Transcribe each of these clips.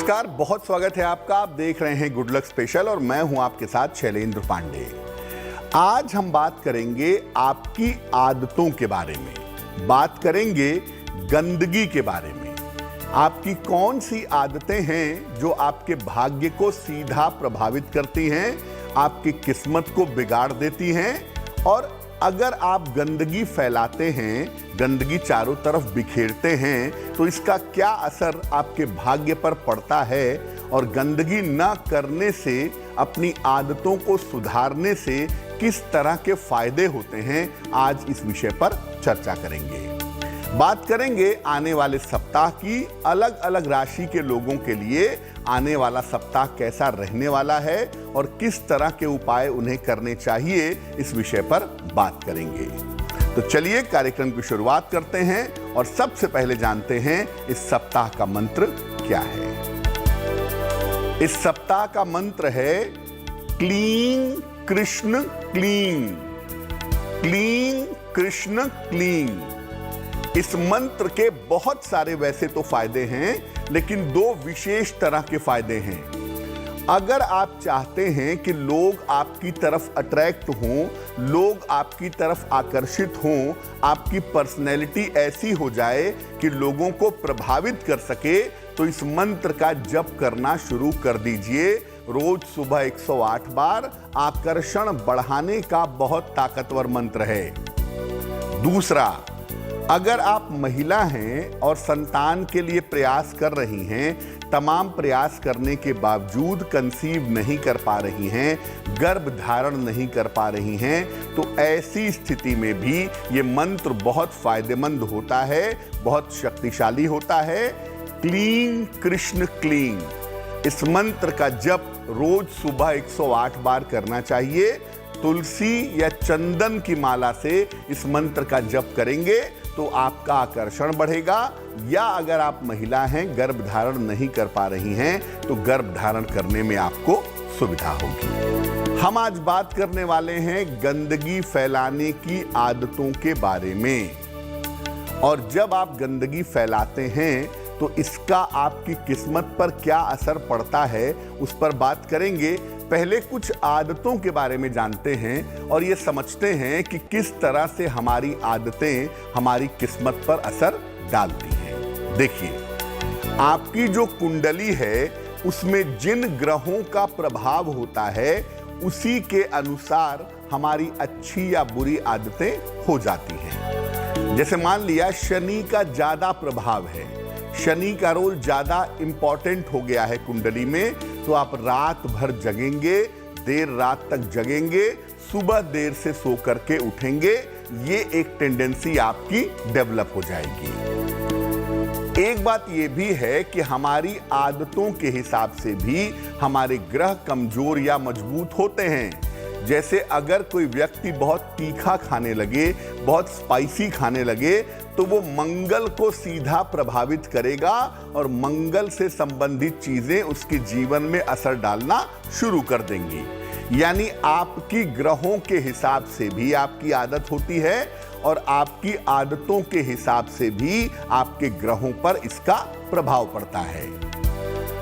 नमस्कार, बहुत स्वागत है आपका। आप देख रहे हैं गुड लक स्पेशल और मैं हूं आपके साथ शैलेंद्र पांडे। आज हम बात करेंगे आपकी आदतों के बारे में, बात करेंगे गंदगी के बारे में। आपकी कौन सी आदतें हैं जो आपके भाग्य को सीधा प्रभावित करती हैं, आपकी किस्मत को बिगाड़ देती हैं, और अगर आप गंदगी फैलाते हैं, गंदगी चारों तरफ बिखेरते हैं, तो इसका क्या असर आपके भाग्य पर पड़ता है, और गंदगी न करने से, अपनी आदतों को सुधारने से किस तरह के फायदे होते हैं, आज इस विषय पर चर्चा करेंगे। बात करेंगे आने वाले सप्ताह की। अलग अलग राशि के लोगों के लिए आने वाला सप्ताह कैसा रहने वाला है और किस तरह के उपाय उन्हें करने चाहिए, इस विषय पर बात करेंगे। तो चलिए कार्यक्रम की शुरुआत करते हैं और सबसे पहले जानते हैं इस सप्ताह का मंत्र क्या है। इस सप्ताह का मंत्र है क्लीं कृष्ण क्लीं, क्लीं कृष्ण क्लीं। इस मंत्र के बहुत सारे वैसे तो फायदे हैं, लेकिन दो विशेष तरह के फायदे हैं। अगर आप चाहते हैं कि लोग आपकी तरफ अट्रैक्ट हों, लोग आपकी तरफ आकर्षित हों, आपकी पर्सनैलिटी ऐसी हो जाए कि लोगों को प्रभावित कर सके, तो इस मंत्र का जप करना शुरू कर दीजिए। रोज सुबह 108 बार। आकर्षण बढ़ाने का बहुत ताकतवर मंत्र है। दूसरा, अगर आप महिला हैं और संतान के लिए प्रयास कर रही हैं, तमाम प्रयास करने के बावजूद कंसीव नहीं कर पा रही हैं, गर्भ धारण नहीं कर पा रही हैं, तो ऐसी स्थिति में भी ये मंत्र बहुत फायदेमंद होता है, बहुत शक्तिशाली होता है। क्लीं कृष्ण क्लीं, इस मंत्र का जप रोज सुबह 108 बार करना चाहिए। तुलसी या चंदन की माला से इस मंत्र का जप करेंगे तो आपका आकर्षण बढ़ेगा, या अगर आप महिला हैं, गर्भ धारण नहीं कर पा रही हैं, तो गर्भ धारण करने में आपको सुविधा होगी। हम आज बात करने वाले हैं गंदगी फैलाने की आदतों के बारे में। और जब आप गंदगी फैलाते हैं तो इसका आपकी किस्मत पर क्या असर पड़ता है, उस पर बात करेंगे। पहले कुछ आदतों के बारे में जानते हैं और ये समझते हैं कि किस तरह से हमारी आदतें हमारी किस्मत पर असर डालती हैं। देखिए, आपकी जो कुंडली है उसमें जिन ग्रहों का प्रभाव होता है, उसी के अनुसार हमारी अच्छी या बुरी आदतें हो जाती हैं। जैसे मान लिया शनि का ज्यादा प्रभाव है, शनि का रोल ज्यादा इंपॉर्टेंट हो गया है कुंडली में, तो आप रात भर जगेंगे, देर रात तक जगेंगे, सुबह देर से सो करके उठेंगे। ये एक टेंडेंसी आपकी डेवलप हो जाएगी। एक बात ये भी है कि हमारी आदतों के हिसाब से भी हमारे ग्रह कमजोर या मजबूत होते हैं। जैसे अगर कोई व्यक्ति बहुत तीखा खाने लगे, बहुत स्पाइसी खाने लगे, तो वो मंगल को सीधा प्रभावित करेगा और मंगल से संबंधित चीजें उसके जीवन में असर डालना शुरू कर देंगी। यानी आपकी ग्रहों के हिसाब से भी आपकी आदत होती है और आपकी आदतों के हिसाब से भी आपके ग्रहों पर इसका प्रभाव पड़ता है।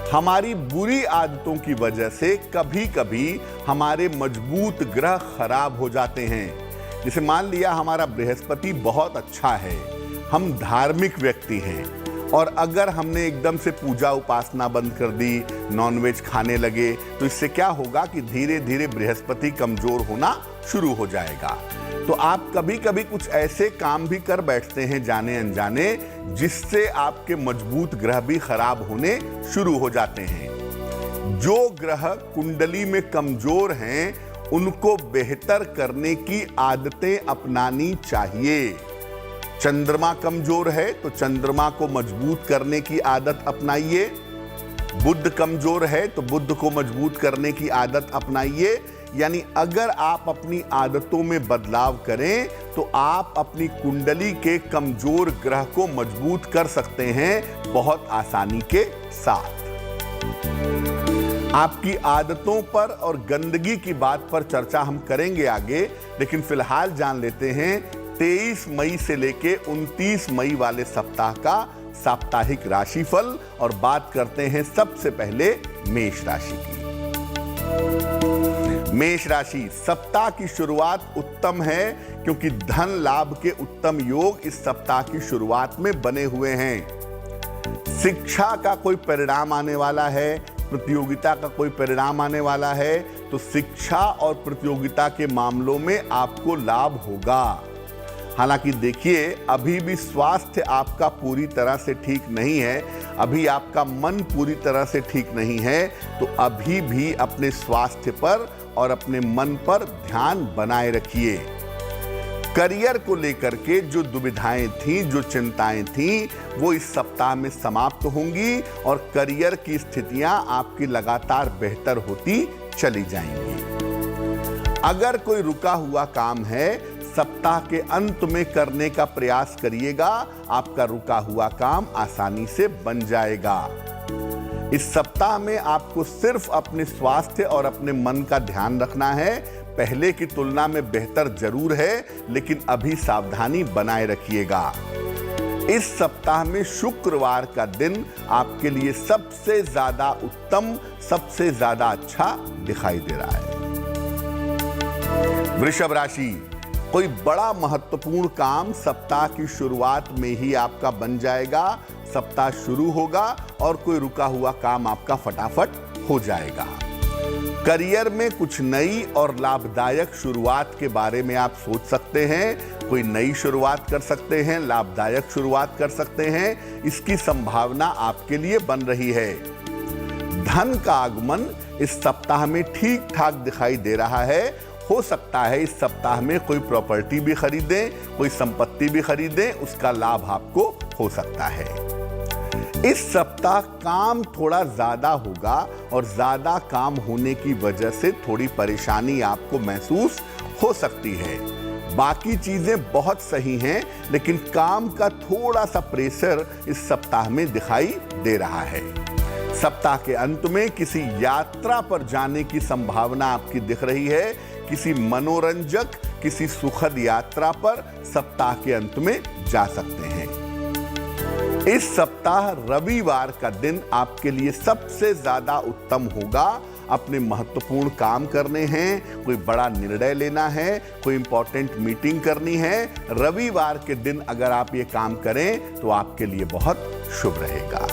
हमारी बुरी आदतों की वजह से कभी कभी हमारे मजबूत ग्रह खराब हो जाते हैं। जैसे मान लिया हमारा बृहस्पति बहुत अच्छा है, हम धार्मिक व्यक्ति हैं, और अगर हमने एकदम से पूजा उपासना बंद कर दी, नॉनवेज खाने लगे, तो इससे क्या होगा कि धीरे धीरे बृहस्पति कमजोर होना शुरू हो जाएगा। तो आप कभी कभी कुछ ऐसे काम भी कर बैठते हैं जाने अनजाने, जिससे आपके मजबूत ग्रह भी खराब होने शुरू हो जाते हैं। जो ग्रह कुंडली में कमजोर हैं, उनको बेहतर करने की आदतें अपनानी चाहिए। चंद्रमा कमजोर है तो चंद्रमा को मजबूत करने की आदत अपनाइए। बुध कमजोर है तो बुध को मजबूत करने की आदत अपनाइए। यानी अगर आप अपनी आदतों में बदलाव करें तो आप अपनी कुंडली के कमजोर ग्रह को मजबूत कर सकते हैं बहुत आसानी के साथ। आपकी आदतों पर और गंदगी की बात पर चर्चा हम करेंगे आगे, लेकिन फिलहाल जान लेते हैं 23 मई से लेके 29 मई वाले सप्ताह का साप्ताहिक राशिफल और बात करते हैं सबसे पहले मेष राशि की। मेष राशि, सप्ताह की शुरुआत उत्तम है क्योंकि धन लाभ के उत्तम योग इस सप्ताह की शुरुआत में बने हुए हैं। शिक्षा का कोई परिणाम आने वाला है, प्रतियोगिता का कोई परिणाम आने वाला है, तो शिक्षा और प्रतियोगिता के मामलों में आपको लाभ होगा। हालांकि देखिए, अभी भी स्वास्थ्य आपका पूरी तरह से ठीक नहीं है, अभी आपका मन पूरी तरह से ठीक नहीं है, तो अभी भी अपने स्वास्थ्य पर और अपने मन पर ध्यान बनाए रखिए। करियर को लेकर के जो दुविधाएं थीं, जो चिंताएं थीं, वो इस सप्ताह में समाप्त होंगी और करियर की स्थितियां आपकी लगातार बेहतर होती चली जाएंगी। अगर कोई रुका हुआ काम है, सप्ताह के अंत में करने का प्रयास करिएगा, आपका रुका हुआ काम आसानी से बन जाएगा। इस सप्ताह में आपको सिर्फ अपने स्वास्थ्य और अपने मन का ध्यान रखना है। पहले की तुलना में बेहतर जरूर है, लेकिन अभी सावधानी बनाए रखिएगा। इस सप्ताह में शुक्रवार का दिन आपके लिए सबसे ज्यादा उत्तम, सबसे ज्यादा अच्छा दिखाई दे रहा है। वृषभ राशि, कोई बड़ा महत्वपूर्ण काम सप्ताह की शुरुआत में ही आपका बन जाएगा। सप्ताह शुरू होगा और कोई रुका हुआ काम आपका फटाफट हो जाएगा। करियर में कुछ नई और लाभदायक शुरुआत के बारे में आप सोच सकते हैं। कोई नई शुरुआत कर सकते हैं, लाभदायक शुरुआत कर सकते हैं, इसकी संभावना आपके लिए बन रही है। धन का आगमन इस सप्ताह में ठीक ठाक दिखाई दे रहा है। हो सकता है इस सप्ताह में कोई प्रॉपर्टी भी खरीदें, कोई संपत्ति भी खरीदें, उसका लाभ आपको हो सकता है। इस सप्ताह काम थोड़ा ज्यादा होगा और ज्यादा काम होने की वजह से थोड़ी परेशानी आपको महसूस हो सकती है। बाकी चीजें बहुत सही हैं, लेकिन काम का थोड़ा सा प्रेशर इस सप्ताह में दिखाई दे रहा है। सप्ताह के अंत में किसी यात्रा पर जाने की संभावना आपकी दिख रही है। किसी मनोरंजक, किसी सुखद यात्रा पर सप्ताह के अंत में जा सकते हैं। इस सप्ताह रविवार का दिन आपके लिए सबसे ज्यादा उत्तम होगा। अपने महत्वपूर्ण काम करने हैं, कोई बड़ा निर्णय लेना है, कोई इंपॉर्टेंट मीटिंग करनी है, रविवार के दिन अगर आप ये काम करें तो आपके लिए बहुत शुभ रहेगा।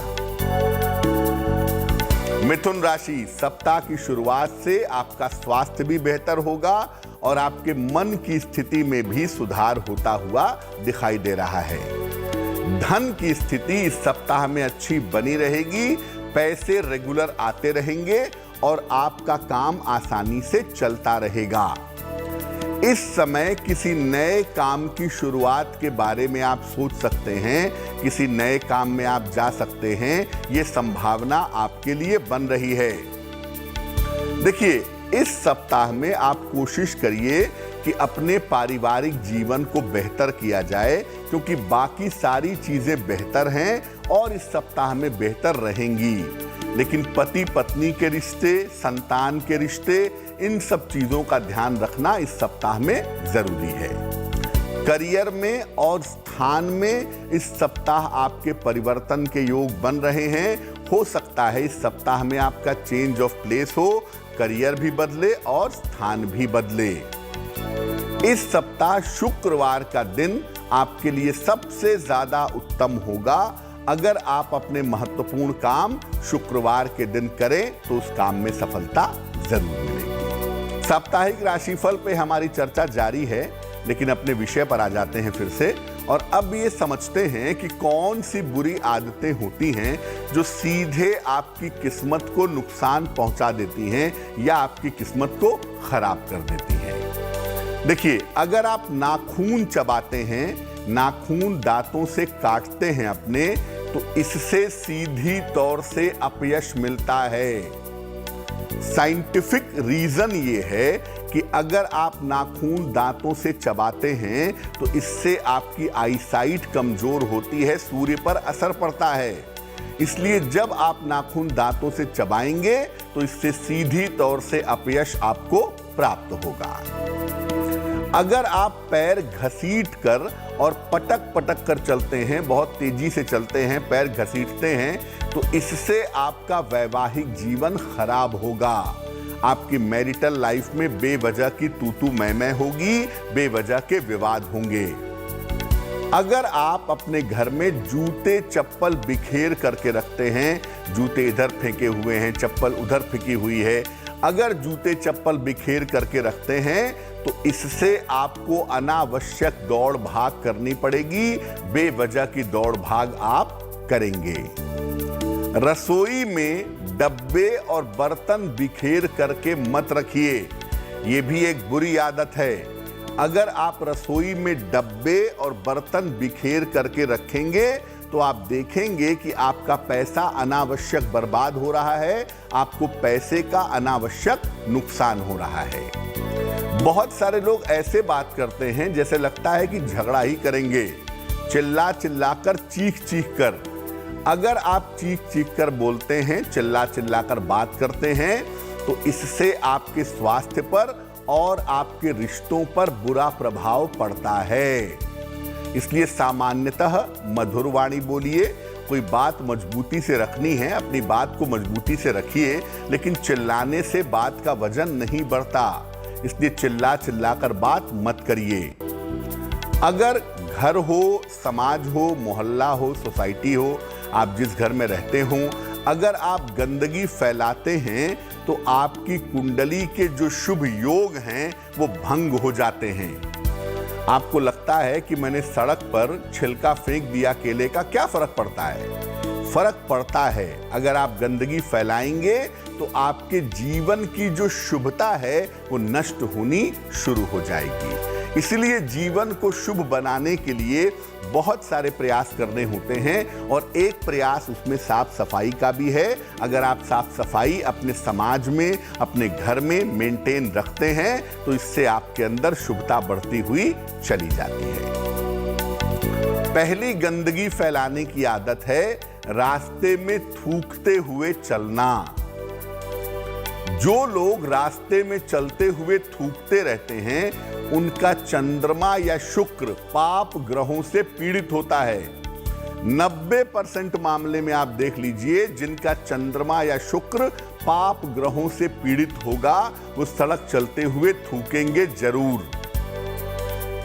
मिथुन राशि, सप्ताह की शुरुआत से आपका स्वास्थ्य भी बेहतर होगा और आपके मन की स्थिति में भी सुधार होता हुआ दिखाई दे रहा है। धन की स्थिति इस सप्ताह में अच्छी बनी रहेगी, पैसे रेगुलर आते रहेंगे और आपका काम आसानी से चलता रहेगा। इस समय किसी नए काम की शुरुआत के बारे में आप सोच सकते हैं, किसी नए काम में आप जा सकते हैं, ये संभावना आपके लिए बन रही है। देखिए, इस सप्ताह में आप कोशिश करिए कि अपने पारिवारिक जीवन को बेहतर किया जाए, क्योंकि बाकी सारी चीजें बेहतर हैं और इस सप्ताह में बेहतर रहेंगी। लेकिन पति पत्नी के रिश्ते, संतान के रिश्ते, इन सब चीजों का ध्यान रखना इस सप्ताह में जरूरी है। करियर में और स्थान में इस सप्ताह आपके परिवर्तन के योग बन रहे हैं। हो सकता है इस सप्ताह में आपका चेंज ऑफ प्लेस हो, करियर भी बदले और स्थान भी बदले। इस सप्ताह शुक्रवार का दिन आपके लिए सबसे ज्यादा उत्तम होगा। अगर आप अपने महत्वपूर्ण काम शुक्रवार के दिन करें तो उस काम में सफलता जरूर मिलेगी। साप्ताहिक राशिफल पे हमारी चर्चा जारी है, लेकिन अपने विषय पर आ जाते हैं फिर से। और अब ये समझते हैं कि कौन सी बुरी आदतें होती हैं जो सीधे आपकी किस्मत को नुकसान पहुंचा देती हैं या आपकी किस्मत को खराब कर देती हैं। देखिए, अगर आप नाखून चबाते हैं, नाखून दांतों से काटते हैं अपने, तो इससे सीधी तौर से अपयश मिलता है। साइंटिफिक रीजन ये है कि अगर आप नाखून दांतों से चबाते हैं तो इससे आपकी आईसाइट कमजोर होती है, सूर्य पर असर पड़ता है। इसलिए जब आप नाखून दांतों से चबाएंगे तो इससे सीधी तौर से अपयश आपको प्राप्त होगा। अगर आप पैर घसीट कर और पटक पटक कर चलते हैं, बहुत तेजी से चलते हैं, पैर घसीटते हैं, तो इससे आपका वैवाहिक जीवन खराब होगा। आपकी मैरिटल लाइफ में बेवजह की तू मैं होगी, बेवजह के विवाद होंगे। अगर आप अपने घर में जूते चप्पल बिखेर करके रखते हैं, जूते इधर फेंके हुए हैं, चप्पल उधर फेंकी हुई है, अगर जूते चप्पल बिखेर करके रखते हैं तो इससे आपको अनावश्यक दौड़ भाग करनी पड़ेगी, बेवजह की दौड़ भाग आप करेंगे। रसोई में डब्बे और बर्तन बिखेर करके मत रखिए, यह भी एक बुरी आदत है। अगर आप रसोई में डब्बे और बर्तन बिखेर करके रखेंगे तो आप देखेंगे कि आपका पैसा अनावश्यक बर्बाद हो रहा है, आपको पैसे का अनावश्यक नुकसान हो रहा है। बहुत सारे लोग ऐसे बात करते हैं जैसे लगता है कि झगड़ा ही करेंगे, चिल्ला चिल्ला कर, चीख चीख कर। अगर आप चीख चीख कर बोलते हैं, चिल्ला चिल्ला कर बात करते हैं, तो इससे आपके स्वास्थ्य पर और आपके रिश्तों पर बुरा प्रभाव पड़ता है। इसलिए सामान्यतः मधुर वाणी बोलिए। कोई बात मजबूती से रखनी है, अपनी बात को मजबूती से रखिए, लेकिन चिल्लाने से बात का वजन नहीं बढ़ता, इसलिए चिल्ला चिल्ला कर बात मत करिए। अगर घर हो, समाज हो, मोहल्ला हो, सोसाइटी हो, आप जिस घर में रहते हो, अगर आप गंदगी फैलाते हैं तो आपकी कुंडली के जो शुभ योग हैं वो भंग हो जाते हैं। आपको लगता है कि मैंने सड़क पर छिलका फेंक दिया केले का, क्या फर्क पड़ता है? फर्क पड़ता है। अगर आप गंदगी फैलाएंगे तो आपके जीवन की जो शुभता है वो नष्ट होनी शुरू हो जाएगी। इसलिए जीवन को शुभ बनाने के लिए बहुत सारे प्रयास करने होते हैं और एक प्रयास उसमें साफ सफाई का भी है। अगर आप साफ सफाई अपने समाज में, अपने घर में मेंटेन रखते हैं तो इससे आपके अंदर शुभता बढ़ती हुई चली जाती है। पहली गंदगी फैलाने की आदत है रास्ते में थूकते हुए चलना। जो लोग रास्ते में चलते हुए थूकते रहते हैं उनका चंद्रमा या शुक्र पाप ग्रहों से पीड़ित होता है। 90% मामले में आप देख लीजिए जिनका चंद्रमा या शुक्र पाप ग्रहों से पीड़ित होगा वो सड़क चलते हुए थूकेंगे जरूर।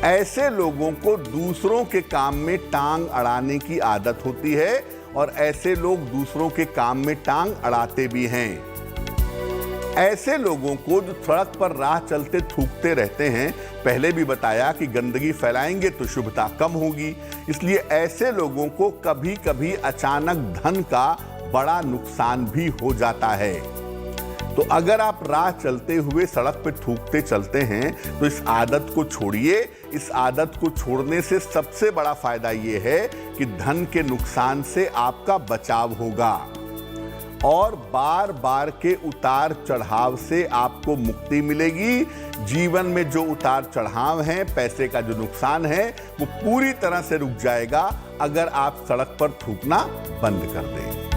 ऐसे लोगों को दूसरों के काम में टांग अड़ाने की आदत होती है और ऐसे लोग दूसरों के काम में टांग अड़ाते भी हैं। ऐसे लोगों को जो सड़क पर राह चलते थूकते रहते हैं, पहले भी बताया कि गंदगी फैलाएंगे तो शुभता कम होगी, इसलिए ऐसे लोगों को कभी कभी अचानक धन का बड़ा नुकसान भी हो जाता है। तो अगर आप राह चलते हुए सड़क पर थूकते चलते हैं तो इस आदत को छोड़िए। इस आदत को छोड़ने से सबसे बड़ा फायदा यह है कि धन के नुकसान से आपका बचाव होगा और बार बार के उतार चढ़ाव से आपको मुक्ति मिलेगी। जीवन में जो उतार चढ़ाव हैं, पैसे का जो नुकसान है वो पूरी तरह से रुक जाएगा अगर आप सड़क पर थूकना बंद कर दें।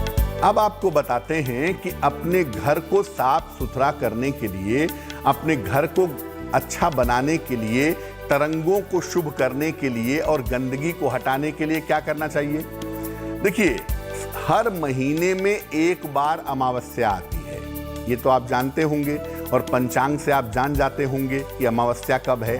अब आपको बताते हैं कि अपने घर को साफ सुथरा करने के लिए, अपने घर को अच्छा बनाने के लिए, तरंगों को शुभ करने के लिए और गंदगी को हटाने के लिए क्या करना चाहिए? देखिए, हर महीने में एक बार अमावस्या आती है, ये तो आप जानते होंगे और पंचांग से आप जान जाते होंगे कि अमावस्या कब है।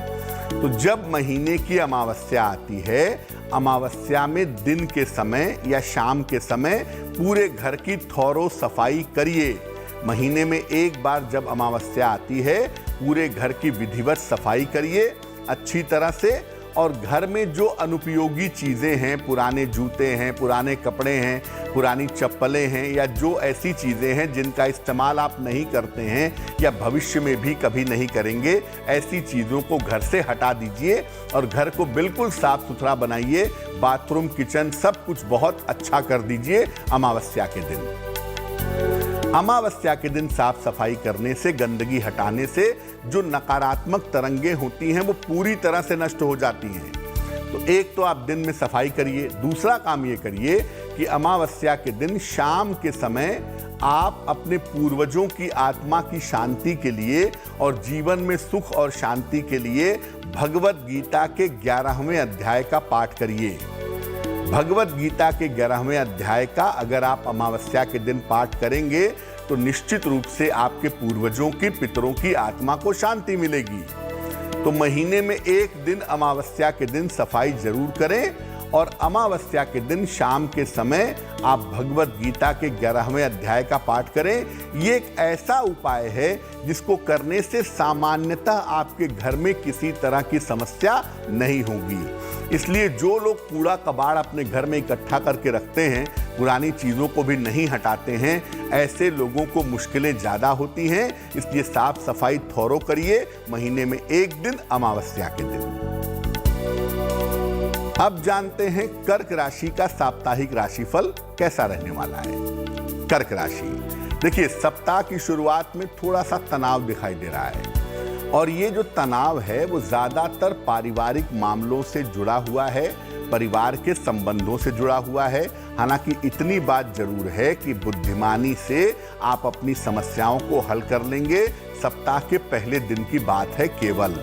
तो जब महीने की अमावस्या आती है, अमावस्या में दिन के समय या शाम के समय पूरे घर की थोरो सफाई करिए। महीने में एक बार जब अमावस्या आती है पूरे घर की विधिवत सफाई करिए अच्छी तरह से। और घर में जो अनुपयोगी चीज़ें हैं, पुराने जूते हैं, पुराने कपड़े हैं, पुरानी चप्पलें हैं या जो ऐसी चीज़ें हैं जिनका इस्तेमाल आप नहीं करते हैं या भविष्य में भी कभी नहीं करेंगे, ऐसी चीज़ों को घर से हटा दीजिए और घर को बिल्कुल साफ सुथरा बनाइए। बाथरूम, किचन सब कुछ बहुत अच्छा कर दीजिए अमावस्या के दिन। अमावस्या के दिन साफ सफाई करने से, गंदगी हटाने से जो नकारात्मक तरंगें होती हैं वो पूरी तरह से नष्ट हो जाती हैं। तो एक तो आप दिन में सफाई करिए, दूसरा काम ये करिए कि अमावस्या के दिन शाम के समय आप अपने पूर्वजों की आत्मा की शांति के लिए और जीवन में सुख और शांति के लिए भगवत गीता के 11वें अध्याय का पाठ करिए। भगवत गीता के 11वें अध्याय का अगर आप अमावस्या के दिन पाठ करेंगे तो निश्चित रूप से आपके पूर्वजों की, पितरों की आत्मा को शांति मिलेगी। तो महीने में एक दिन अमावस्या के दिन सफाई जरूर करें और अमावस्या के दिन शाम के समय आप भगवत गीता के 11वें अध्याय का पाठ करें। ये एक ऐसा उपाय है जिसको करने से सामान्यतः आपके घर में किसी तरह की समस्या नहीं होगी। इसलिए जो लोग कूड़ा कबाड़ अपने घर में इकट्ठा करके रखते हैं, पुरानी चीज़ों को भी नहीं हटाते हैं, ऐसे लोगों को मुश्किलें ज़्यादा होती हैं। इसलिए साफ सफाई थोरो करिए महीने में एक दिन अमावस्या के दिन। अब जानते हैं कर्क राशि का साप्ताहिक राशिफल कैसा रहने वाला है। कर्क राशि, देखिए सप्ताह की शुरुआत में थोड़ा सा तनाव दिखाई दे रहा है और ये जो तनाव है वो ज्यादातर पारिवारिक मामलों से जुड़ा हुआ है, परिवार के संबंधों से जुड़ा हुआ है। हालांकि इतनी बात जरूर है कि बुद्धिमानी से आप अपनी समस्याओं को हल कर लेंगे। सप्ताह के पहले दिन की बात है केवल।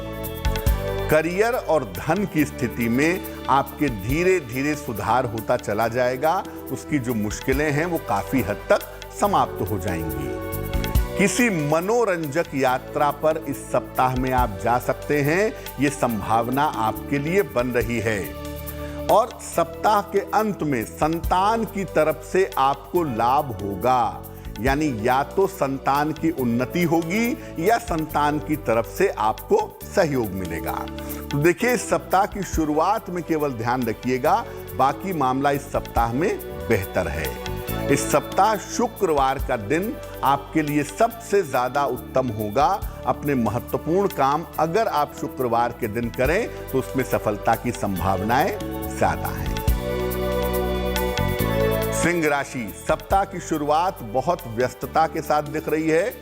करियर और धन की स्थिति में आपके धीरे धीरे सुधार होता चला जाएगा। उसकी जो मुश्किलें हैं वो काफी हद तक समाप्त हो जाएंगी। किसी मनोरंजक यात्रा पर इस सप्ताह में आप जा सकते हैं, ये संभावना आपके लिए बन रही है। और सप्ताह के अंत में संतान की तरफ से आपको लाभ होगा, यानी या तो संतान की उन्नति होगी या संतान की तरफ से आपको सहयोग मिलेगा। तो देखिए इस सप्ताह की शुरुआत में केवल ध्यान रखिएगा, बाकी मामला इस सप्ताह में बेहतर है। इस सप्ताह शुक्रवार का दिन आपके लिए सबसे ज्यादा उत्तम होगा। अपने महत्वपूर्ण काम अगर आप शुक्रवार के दिन करें तो उसमें सफलता की संभावनाएं ज्यादा हैं। सिंह राशि, सप्ताह की शुरुआत बहुत व्यस्तता के साथ दिख रही है।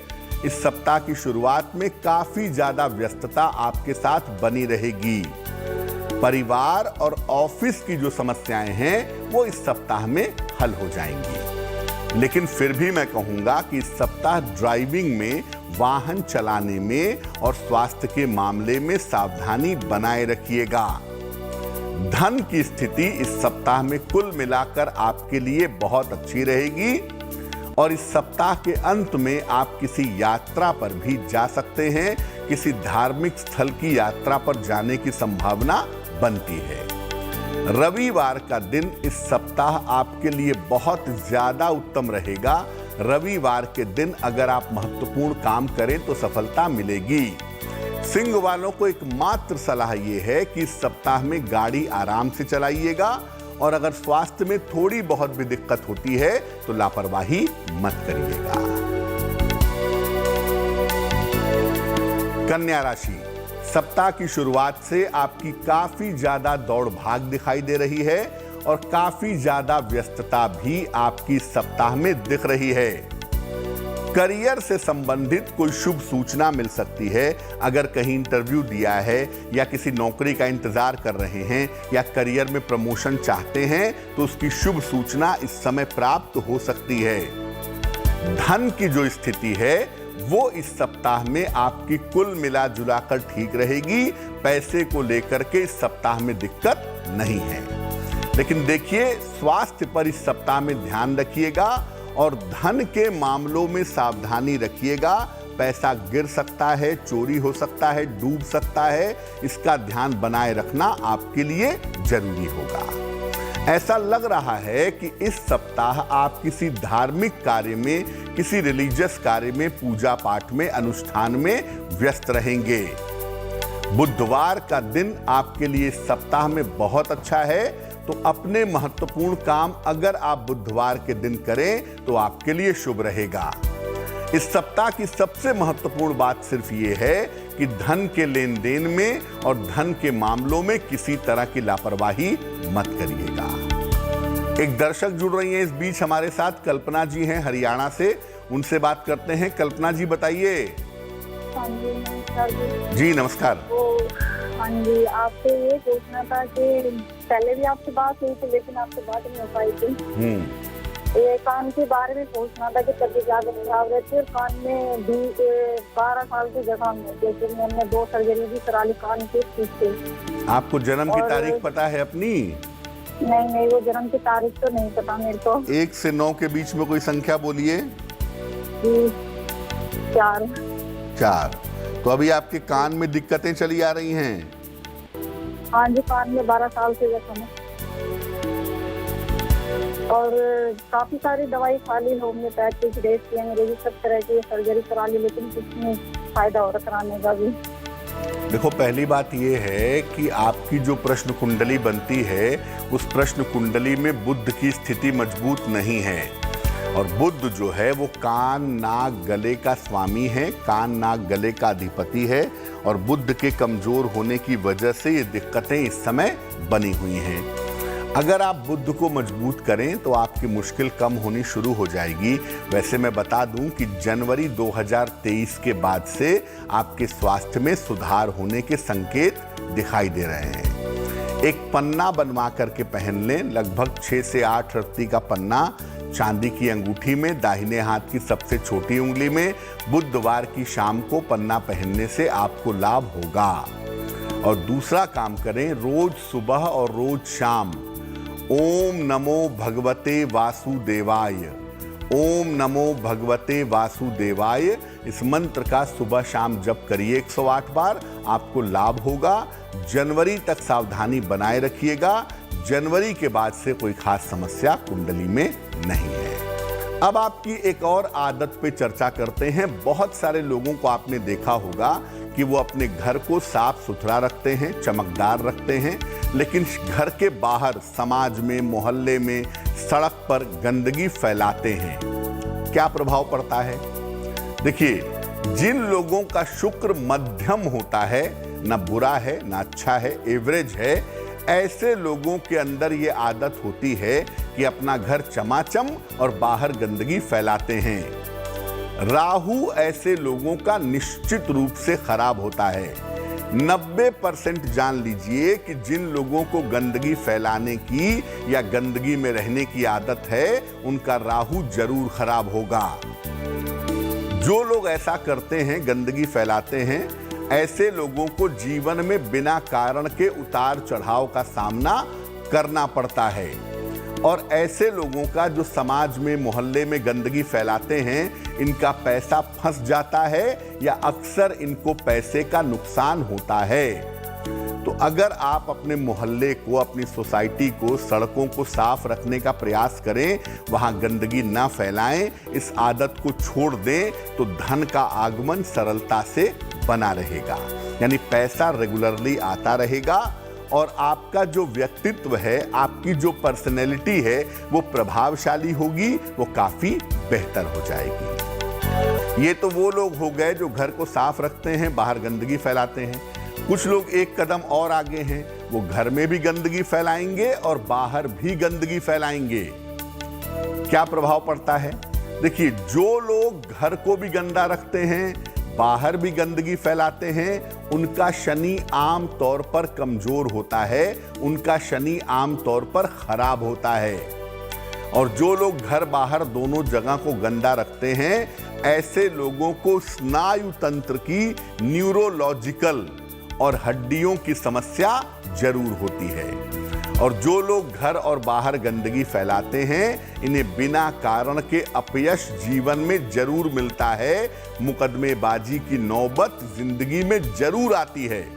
इस सप्ताह की शुरुआत में काफी ज्यादा व्यस्तता आपके साथ बनी रहेगी। परिवार और ऑफिस की जो समस्याएं हैं वो इस सप्ताह में हल हो जाएंगी। लेकिन फिर भी मैं कहूंगा कि इस सप्ताह ड्राइविंग में, वाहन चलाने में और स्वास्थ्य के मामले में सावधानी बनाए रखिएगा। धन की स्थिति इस सप्ताह में कुल मिलाकर आपके लिए बहुत अच्छी रहेगी और इस सप्ताह के अंत में आप किसी यात्रा पर भी जा सकते हैं। किसी धार्मिक स्थल की यात्रा पर जाने की संभावना बनती है। रविवार का दिन इस सप्ताह आपके लिए बहुत ज्यादा उत्तम रहेगा। रविवार के दिन अगर आप महत्वपूर्ण काम करें तो सफलता मिलेगी। सिंह वालों को एक मात्र सलाह यह है कि इस सप्ताह में गाड़ी आराम से चलाइएगा और अगर स्वास्थ्य में थोड़ी बहुत भी दिक्कत होती है तो लापरवाही मत करिएगा। कन्या राशि, सप्ताह की शुरुआत से आपकी काफी ज्यादा दौड़ भाग दिखाई दे रही है और काफी ज्यादा व्यस्तता भी आपकी सप्ताह में दिख रही है। करियर से संबंधित कोई शुभ सूचना मिल सकती है। अगर कहीं इंटरव्यू दिया है या किसी नौकरी का इंतजार कर रहे हैं या करियर में प्रमोशन चाहते हैं तो उसकी शुभ सूचना इस समय प्राप्त हो सकती है। धन की जो स्थिति है वो इस सप्ताह में आपकी कुल मिला जुलाकर ठीक रहेगी। पैसे को लेकर के इस सप्ताह में दिक्कत नहीं है। लेकिन देखिए स्वास्थ्य पर इस सप्ताह में ध्यान रखिएगा और धन के मामलों में सावधानी रखिएगा। पैसा गिर सकता है, चोरी हो सकता है, डूब सकता है। इसका ध्यान बनाए रखना आपके लिए जरूरी होगा। ऐसा लग रहा है कि इस सप्ताह आप किसी धार्मिक कार्य में, किसी रिलीजियस कार्य में, पूजा पाठ में, अनुष्ठान में व्यस्त रहेंगे। बुधवार का दिन आपके लिए इस सप्ताह में बहुत अच्छा है, तो अपने महत्वपूर्ण काम अगर आप बुधवार के दिन करें तो आपके लिए शुभ रहेगा। इस सप्ताह की सबसे महत्वपूर्ण बात सिर्फ ये है कि धन के लेन देन में और धन के मामलों में किसी तरह की लापरवाही मत करिएगा। एक दर्शक जुड़ रही हैं इस बीच हमारे साथ, कल्पना जी हैं हरियाणा से, उनसे बात करते हैं। कल्पना जी बताइए। हाँ जी नमस्कार जी नमस्कार। हाँ जी, आपसे ये पूछना था कि पहले भी आपसे बात हुई थी लेकिन आपसे बात नहीं हो पाई थी। ये कान के बारे में पूछना था कि तबीयत ज्यादा खराब रहती है और कान में भी 12 साल की जगह में जैसे मैंने 2 सर्जरी भी करा ली कान के पीछे। आपको जन्म की और- तारीख पता है अपनी? नहीं, वो जन्म की तारीख तो नहीं पता मेरे को। 1 से 9 के बीच में कोई संख्या बोलिए। 4। 4। तो अभी आपके कान में दिक्कतें चली आ रही हैं। हाँ जी, कान में 12 साल से जख्म है और काफी सारी दवाई खा ली, होम्योपैथिक रेस्ट की अंग्रेजी सब तरह की सर्जरी करा ली, लेकिन कुछ नहीं फायदा हो रहा कराने का भी। देखो, पहली बात यह है कि आपकी जो प्रश्न कुंडली बनती है उस प्रश्न कुंडली में बुध की स्थिति मजबूत नहीं है और बुध जो है वो कान नाक गले का स्वामी है, कान नाक गले का अधिपति है और बुध के कमजोर होने की वजह से ये दिक्कतें इस समय बनी हुई हैं। अगर आप बुध को मजबूत करें तो आपकी मुश्किल कम होनी शुरू हो जाएगी। वैसे मैं बता दूं कि जनवरी 2023 के बाद से आपके स्वास्थ्य में सुधार होने के संकेत दिखाई दे रहे हैं। एक पन्ना बनवा करके पहन लें, लगभग 6 से 8 रत्ती का पन्ना चांदी की अंगूठी में, दाहिने हाथ की सबसे छोटी उंगली में। बुधवार की शाम को पन्ना पहनने से आपको लाभ होगा। और दूसरा काम करें, रोज सुबह और रोज शाम ओम नमो भगवते वासुदेवाय, ओम नमो भगवते वासुदेवाय इस मंत्र का सुबह शाम जप करिए 108 बार, आपको लाभ होगा। जनवरी तक सावधानी बनाए रखिएगा। जनवरी के बाद से कोई खास समस्या कुंडली में नहीं है। अब आपकी एक और आदत पे चर्चा करते हैं। बहुत सारे लोगों को आपने देखा होगा कि वो अपने घर को साफ सुथरा रखते हैं, चमकदार रखते हैं, लेकिन घर के बाहर समाज में, मोहल्ले में, सड़क पर गंदगी फैलाते हैं। क्या प्रभाव पड़ता है? देखिए, जिन लोगों का शुक्र मध्यम होता है, ना बुरा है ना अच्छा है, एवरेज है, ऐसे लोगों के अंदर ये आदत होती है कि अपना घर चमाचम और बाहर गंदगी फैलाते हैं। राहु ऐसे लोगों का निश्चित रूप से खराब होता है। 90% जान लीजिए कि जिन लोगों को गंदगी फैलाने की या गंदगी में रहने की आदत है, उनका राहु जरूर खराब होगा। जो लोग ऐसा करते हैं, गंदगी फैलाते हैं, ऐसे लोगों को जीवन में बिना कारण के उतार चढ़ाव का सामना करना पड़ता है। और ऐसे लोगों का जो समाज में, मोहल्ले में गंदगी फैलाते हैं, इनका पैसा फंस जाता है या अक्सर इनको पैसे का नुकसान होता है। तो अगर आप अपने मोहल्ले को, अपनी सोसाइटी को, सड़कों को साफ रखने का प्रयास करें, वहां गंदगी ना फैलाएं, इस आदत को छोड़ दें, तो धन का आगमन सरलता से बना रहेगा। यानी पैसा रेगुलरली आता रहेगा और आपका जो व्यक्तित्व है, आपकी जो पर्सनैलिटी है, वो प्रभावशाली होगी, वो काफी बेहतर हो जाएगी। ये तो वो लोग हो गए जो घर को साफ रखते हैं, बाहर गंदगी फैलाते हैं। कुछ लोग एक कदम और आगे हैं, वो घर में भी गंदगी फैलाएंगे और बाहर भी गंदगी फैलाएंगे। क्या प्रभाव पड़ता है? देखिए, जो लोग घर को भी गंदा रखते हैं, बाहर भी गंदगी फैलाते हैं, उनका शनि आम तौर पर कमजोर होता है, उनका शनि आम तौर पर खराब होता है। और जो लोग घर बाहर दोनों जगह को गंदा रखते हैं, ऐसे लोगों को स्नायु तंत्र की, न्यूरोलॉजिकल और हड्डियों की समस्या जरूर होती है। और जो लोग घर और बाहर गंदगी फैलाते हैं, इन्हें बिना कारण के अपयश जीवन में जरूर मिलता है। मुकदमेबाजी की नौबत जिंदगी में जरूर आती है।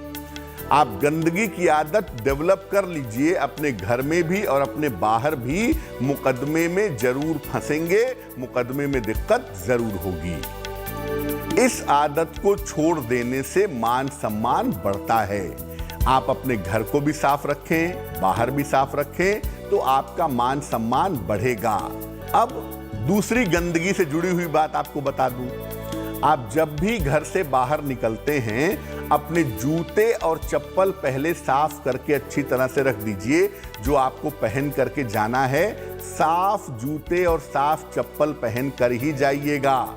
आप गंदगी की आदत डेवलप कर लीजिए, अपने घर में भी और अपने बाहर भी मुकदमे में जरूर फंसेंगे, मुकदमे में दिक्कत जरूर होगी। इस आदत को छोड़ देने से मान सम्मान बढ़ता है। आप अपने घर को भी साफ रखें, बाहर भी साफ रखें, तो आपका मान सम्मान बढ़ेगा। अब दूसरी गंदगी से जुड़ी हुई बात आपको बता दूं। आप जब भी घर से बाहर निकलते हैं, अपने जूते और चप्पल पहले साफ करके अच्छी तरह से रख दीजिए। जो आपको पहन करके जाना है, साफ जूते और साफ चप्पल पहन कर ही जाइएगा।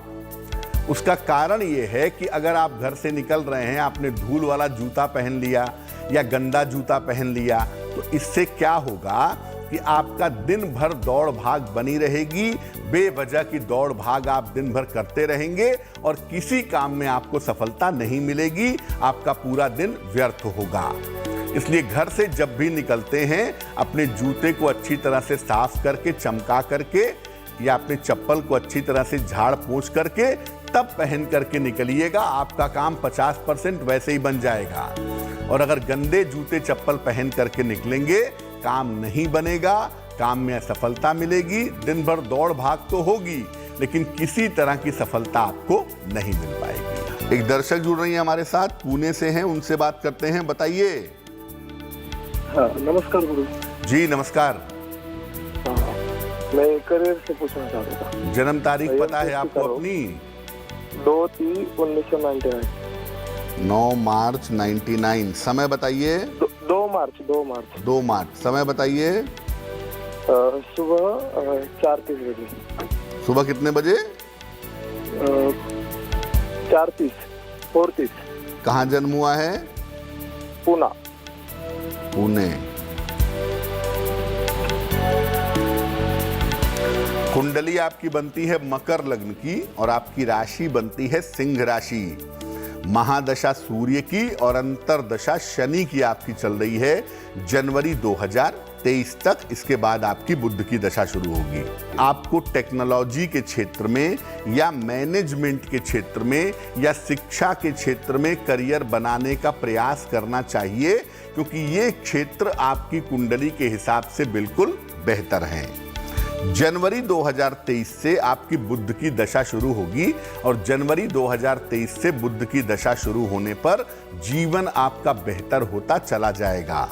उसका कारण यह है कि अगर आप घर से निकल रहे हैं, आपने धूल वाला जूता पहन लिया या गंदा जूता पहन लिया, तो इससे क्या होगा कि आपका दिन भर दौड़ भाग बनी रहेगी, बेवजह की दौड़ भाग आप दिन भर करते रहेंगे और किसी काम में आपको सफलता नहीं मिलेगी, आपका पूरा दिन व्यर्थ होगा। इसलिए घर से जब भी निकलते हैं अपने जूते को अच्छी तरह से साफ करके, चमका करके, या अपने चप्पल को अच्छी तरह से झाड़ पोंछ करके तब पहन करके निकलिएगा। आपका काम 50% वैसे ही बन जाएगा। और अगर गंदे जूते चप्पल पहन करके निकलेंगे, काम नहीं बनेगा, काम में असफलता मिलेगी, दिन भर दौड़ भाग तो होगी लेकिन किसी तरह की सफलता आपको नहीं मिल पाएगी। एक दर्शक जुड़ रही हैं हमारे साथ, पुणे से हैं, उनसे बात करते हैं। बताइए। हाँ, नमस्कार गुरु जी नमस्कार। हाँ, मैं करियर से पूछना चाहता था। जन्म तारीख पता है आपको अपनी? 2/3/1999। 9 मार्च 99। समय बताइए। 2 मार्च। 2 मार्च। समय बताइए। सुबह 4:30 बजे। सुबह कितने बजे? 4:30। कहाँ जन्म हुआ है? पूना। पुणे। कुंडली आपकी बनती है मकर लग्न की और आपकी राशि बनती है सिंह राशि। महादशा सूर्य की और अंतरदशा शनि की आपकी चल रही है जनवरी 2023 तक। इसके बाद आपकी बुध की दशा शुरू होगी। आपको टेक्नोलॉजी के क्षेत्र में या मैनेजमेंट के क्षेत्र में या शिक्षा के क्षेत्र में करियर बनाने का प्रयास करना चाहिए, क्योंकि ये क्षेत्र आपकी कुंडली के हिसाब से बिल्कुल बेहतर हैं। जनवरी 2023 से आपकी बुध की दशा शुरू होगी और जनवरी 2023 से बुध की दशा शुरू होने पर जीवन आपका बेहतर होता चला जाएगा।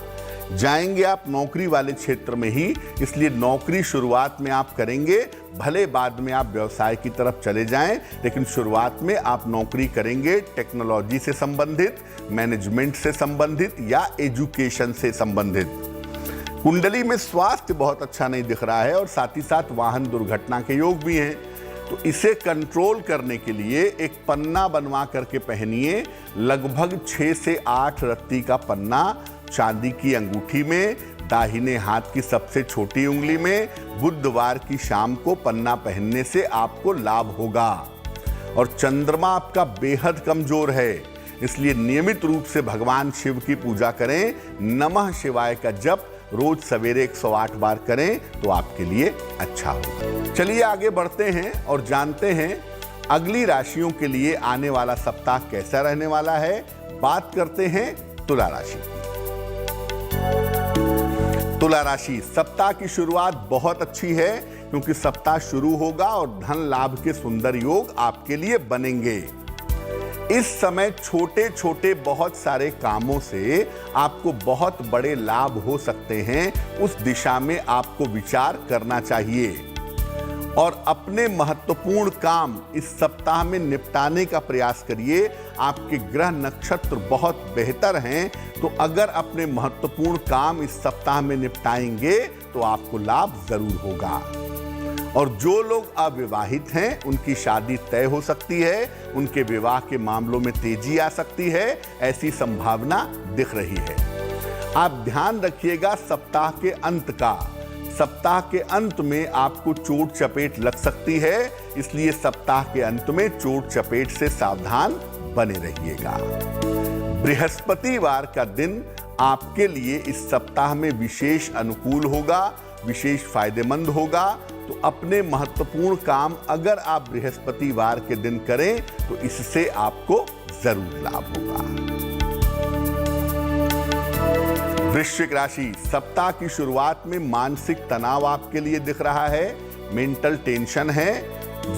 जाएंगे आप नौकरी वाले क्षेत्र में ही, इसलिए नौकरी शुरुआत में आप करेंगे, भले बाद में आप व्यवसाय की तरफ चले जाएं, लेकिन शुरुआत में आप नौकरी करेंगे टेक्नोलॉजी से संबंधित, मैनेजमेंट से संबंधित या एजुकेशन से संबंधित। कुंडली में स्वास्थ्य बहुत अच्छा नहीं दिख रहा है और साथ ही साथ वाहन दुर्घटना के योग भी हैं, तो इसे कंट्रोल करने के लिए एक पन्ना बनवा करके पहनिए। लगभग 6 से 8 रत्ती का पन्ना चांदी की अंगूठी में, दाहिने हाथ की सबसे छोटी उंगली में। बुधवार की शाम को पन्ना पहनने से आपको लाभ होगा। और चंद्रमा आपका बेहद कमजोर है, इसलिए नियमित रूप से भगवान शिव की पूजा करें। नमः शिवाय का जप रोज सवेरे 108 बार करें तो आपके लिए अच्छा होगा। चलिए आगे बढ़ते हैं और जानते हैं अगली राशियों के लिए आने वाला सप्ताह कैसा रहने वाला है। बात करते हैं तुला राशि की। तुला राशि, सप्ताह की शुरुआत बहुत अच्छी है, क्योंकि सप्ताह शुरू होगा और धन लाभ के सुंदर योग आपके लिए बनेंगे। इस समय छोटे छोटे बहुत सारे कामों से आपको बहुत बड़े लाभ हो सकते हैं, उस दिशा में आपको विचार करना चाहिए। और अपने महत्वपूर्ण काम इस सप्ताह में निपटाने का प्रयास करिए। आपके ग्रह नक्षत्र बहुत बेहतर हैं, तो अगर अपने महत्वपूर्ण काम इस सप्ताह में निपटाएंगे तो आपको लाभ जरूर होगा। और जो लोग अविवाहित हैं उनकी शादी तय हो सकती है, उनके विवाह के मामलों में तेजी आ सकती है, ऐसी संभावना दिख रही है। आप ध्यान रखिएगा सप्ताह के अंत का। सप्ताह के अंत में आपको चोट चपेट लग सकती है, इसलिए सप्ताह के अंत में चोट चपेट से सावधान बने रहिएगा। बृहस्पतिवार का दिन आपके लिए इस सप्ताह में विशेष अनुकूल होगा, विशेष फायदेमंद होगा। तो अपने महत्वपूर्ण काम अगर आप बृहस्पतिवार के दिन करें तो इससे आपको जरूर लाभ होगा। वृश्चिक राशि, सप्ताह की शुरुआत में मानसिक तनाव आपके लिए दिख रहा है, मेंटल टेंशन है,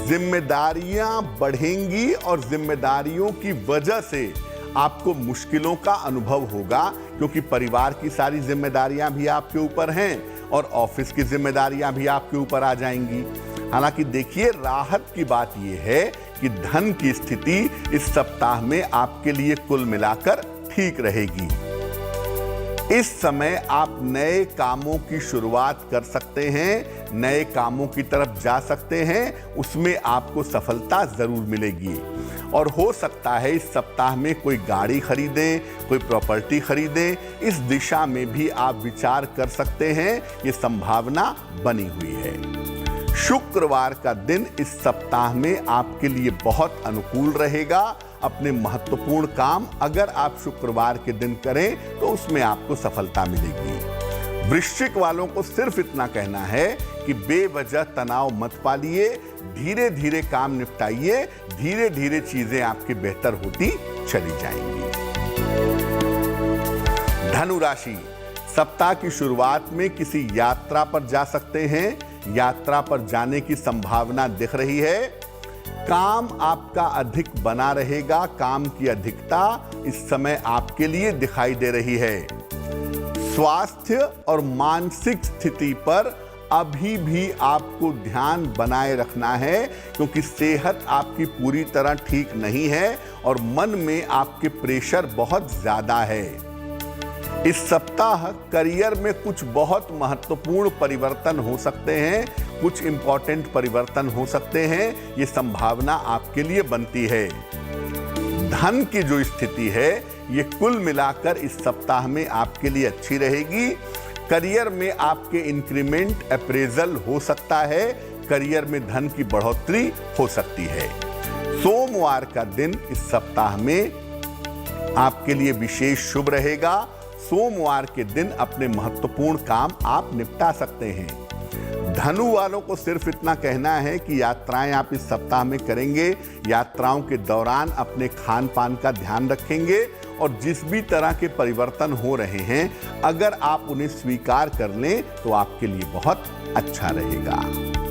जिम्मेदारियां बढ़ेंगी और जिम्मेदारियों की वजह से आपको मुश्किलों का अनुभव होगा, क्योंकि परिवार की सारी जिम्मेदारियां भी आपके ऊपर हैं और ऑफिस की जिम्मेदारियां भी आपके ऊपर आ जाएंगी। हालांकि देखिए, राहत की बात यह है कि धन की स्थिति इस सप्ताह में आपके लिए कुल मिलाकर ठीक रहेगी। इस समय आप नए कामों की शुरुआत कर सकते हैं, नए कामों की तरफ जा सकते हैं, उसमें आपको सफलता जरूर मिलेगी। और हो सकता है इस सप्ताह में कोई गाड़ी खरीदें, कोई प्रॉपर्टी खरीदें। इस दिशा में भी आप विचार कर सकते हैं, ये संभावना बनी हुई है। शुक्रवार का दिन इस सप्ताह में आपके लिए बहुत अनुकूल रहेगा। अपने महत्वपूर्ण काम अगर आप शुक्रवार के दिन करें तो उसमें आपको सफलता मिलेगी। वृश्चिक वालों को सिर्फ इतना कहना है कि बेवजह तनाव मत पालिए, धीरे धीरे काम निपटाइए, धीरे धीरे चीजें आपकी बेहतर होती चली जाएंगी। धनु राशि, सप्ताह की शुरुआत में किसी यात्रा पर जा सकते हैं। यात्रा पर जाने की संभावना दिख रही है। काम आपका अधिक बना रहेगा। काम की अधिकता इस समय आपके लिए दिखाई दे रही है। स्वास्थ्य और मानसिक स्थिति पर अभी भी आपको ध्यान बनाए रखना है, क्योंकि सेहत आपकी पूरी तरह ठीक नहीं है और मन में आपके प्रेशर बहुत ज्यादा है। इस सप्ताह करियर में कुछ बहुत महत्वपूर्ण परिवर्तन हो सकते हैं, कुछ इंपॉर्टेंट परिवर्तन हो सकते हैं। ये संभावना आपके लिए बनती है। धन की जो स्थिति है ये कुल मिलाकर इस सप्ताह में आपके लिए अच्छी रहेगी। करियर में आपके इंक्रीमेंट, अप्रेजल हो सकता है। करियर में धन की बढ़ोतरी हो सकती है। सोमवार का दिन इस सप्ताह में आपके लिए विशेष शुभ रहेगा। सोमवार के दिन अपने महत्वपूर्ण काम आप निपटा सकते हैं। धनु वालों को सिर्फ इतना कहना है कि यात्राएं आप इस सप्ताह में करेंगे। यात्राओं के दौरान अपने खान पान का ध्यान रखेंगे और जिस भी तरह के परिवर्तन हो रहे हैं, अगर आप उन्हें स्वीकार कर लें तो आपके लिए बहुत अच्छा रहेगा।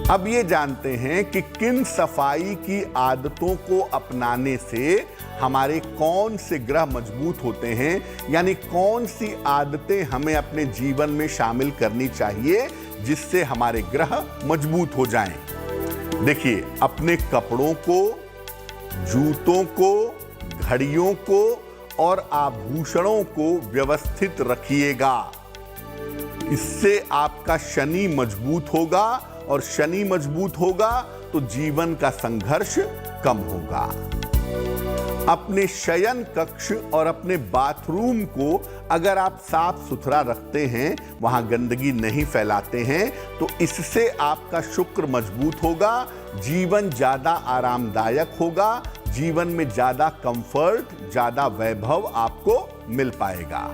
अब ये जानते हैं कि किन सफाई की आदतों को अपनाने से हमारे कौन से ग्रह मजबूत होते हैं, यानी कौन सी आदतें हमें अपने जीवन में शामिल करनी चाहिए जिससे हमारे ग्रह मजबूत हो जाएं। देखिए, अपने कपड़ों को, जूतों को, घड़ियों को और आभूषणों को व्यवस्थित रखिएगा। इससे आपका शनि मजबूत होगा और शनि मजबूत होगा तो जीवन का संघर्ष कम होगा। अपने शयन कक्ष और अपने बाथरूम को अगर आप साफ सुथरा रखते हैं, वहां गंदगी नहीं फैलाते हैं, तो इससे आपका शुक्र मजबूत होगा। जीवन ज्यादा आरामदायक होगा। जीवन में ज्यादा कंफर्ट, ज्यादा वैभव आपको मिल पाएगा।